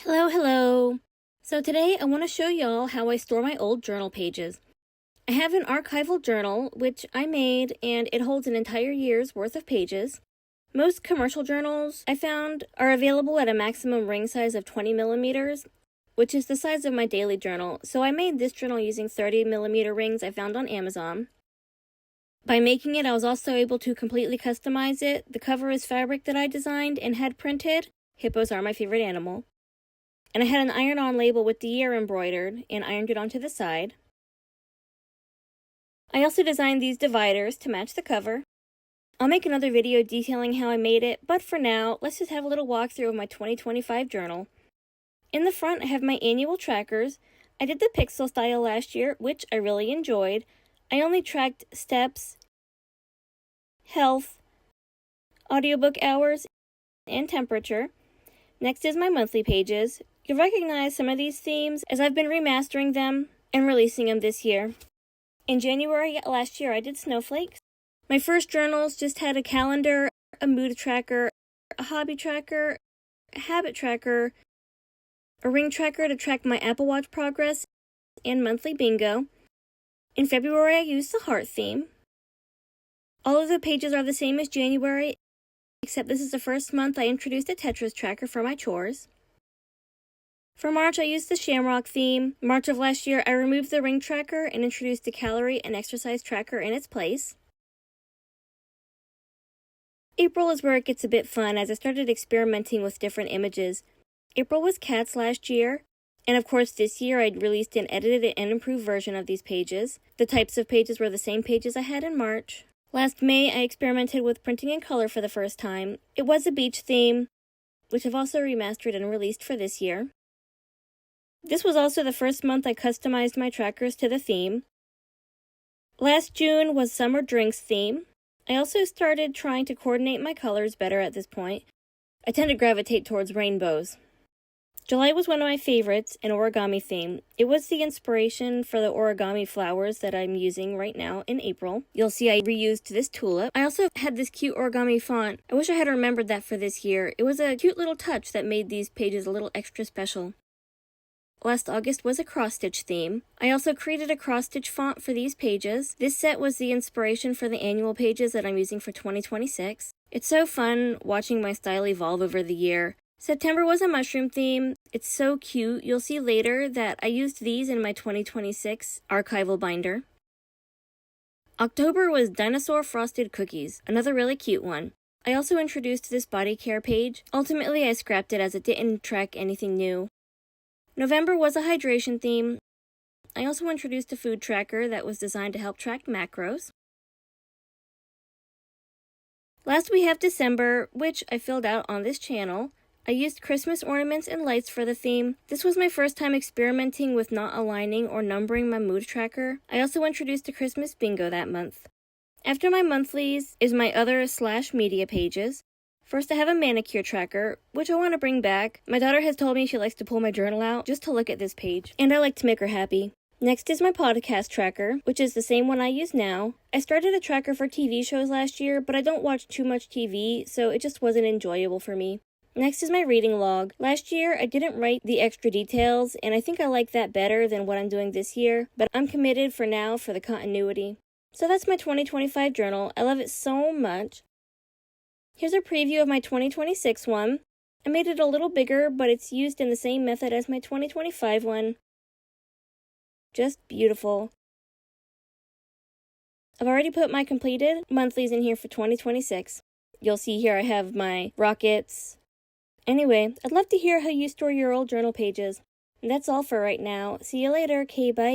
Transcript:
Hello. So today I want to show y'all how I store my old journal pages. I have an archival journal, which I made, and it holds an entire year's worth of pages. Most commercial journals I found are available at a maximum ring size of 20 millimeters, which is the size of my daily journal. So I made this journal using 30 millimeter rings I found on Amazon. By making it, I was also able to completely customize it. The cover is fabric that I designed and had printed. Hippos are my favorite animal. And I had an iron-on label with the year embroidered and ironed it onto the side. I also designed these dividers to match the cover. I'll make another video detailing how I made it, but for now, let's just have a little walkthrough of my 2025 journal. In the front, I have my annual trackers. I did the pixel style last year, which I really enjoyed. I only tracked steps, health, audiobook hours, and temperature. Next is my monthly pages. You'll recognize some of these themes as I've been remastering them and releasing them this year. In January last year, I did snowflakes. My first journals just had a calendar, a mood tracker, a hobby tracker, a habit tracker, a ring tracker to track my Apple Watch progress, and monthly bingo. In February, I used the heart theme. All of the pages are the same as January, except this is the first month I introduced a Tetris tracker for my chores. For March, I used the Shamrock theme. March of last year, I removed the ring tracker and introduced a calorie and exercise tracker in its place. April is where it gets a bit fun as I started experimenting with different images. April was cats last year, and of course this year I'd released an edited and improved version of these pages. The types of pages were the same pages I had in March. Last May, I experimented with printing in color for the first time. It was a beach theme, which I've also remastered and released for this year. This was also the first month I customized my trackers to the theme. Last June was Summer Drinks theme. I also started trying to coordinate my colors better at this point. I tend to gravitate towards rainbows. July was one of my favorites, an origami theme. It was the inspiration for the origami flowers that I'm using right now in April. You'll see I reused this tulip. I also had this cute origami font. I wish I had remembered that for this year. It was a cute little touch that made these pages a little extra special. Last August was a cross-stitch theme. I also created a cross-stitch font for these pages. This set was the inspiration for the annual pages that I'm using for 2026. It's so fun watching my style evolve over the year. September was a mushroom theme. It's so cute. You'll see later that I used these in my 2026 archival binder. October was dinosaur frosted cookies, another really cute one. I also introduced this body care page. Ultimately, I scrapped it as it didn't track anything new. November was a hydration theme. I also introduced a food tracker that was designed to help track macros. Last we have December, which I filled out on this channel. I used Christmas ornaments and lights for the theme. This was my first time experimenting with not aligning or numbering my mood tracker. I also introduced a Christmas bingo that month. After my monthlies is my other/media pages. First, I have a manicure tracker, which I want to bring back. My daughter has told me she likes to pull my journal out just to look at this page, and I like to make her happy. Next is my podcast tracker, which is the same one I use now. I started a tracker for TV shows last year, but I don't watch too much TV, so it just wasn't enjoyable for me. Next is my reading log. Last year, I didn't write the extra details, and I think I like that better than what I'm doing this year, but I'm committed for now for the continuity. So that's my 2025 journal. I love it so much. Here's a preview of my 2026 one. I made it a little bigger, but it's used in the same method as my 2025 one. Just beautiful. I've already put my completed monthlies in here for 2026. You'll see here I have my rockets. Anyway, I'd love to hear how you store your old journal pages. And that's all for right now. See you later. Okay, bye.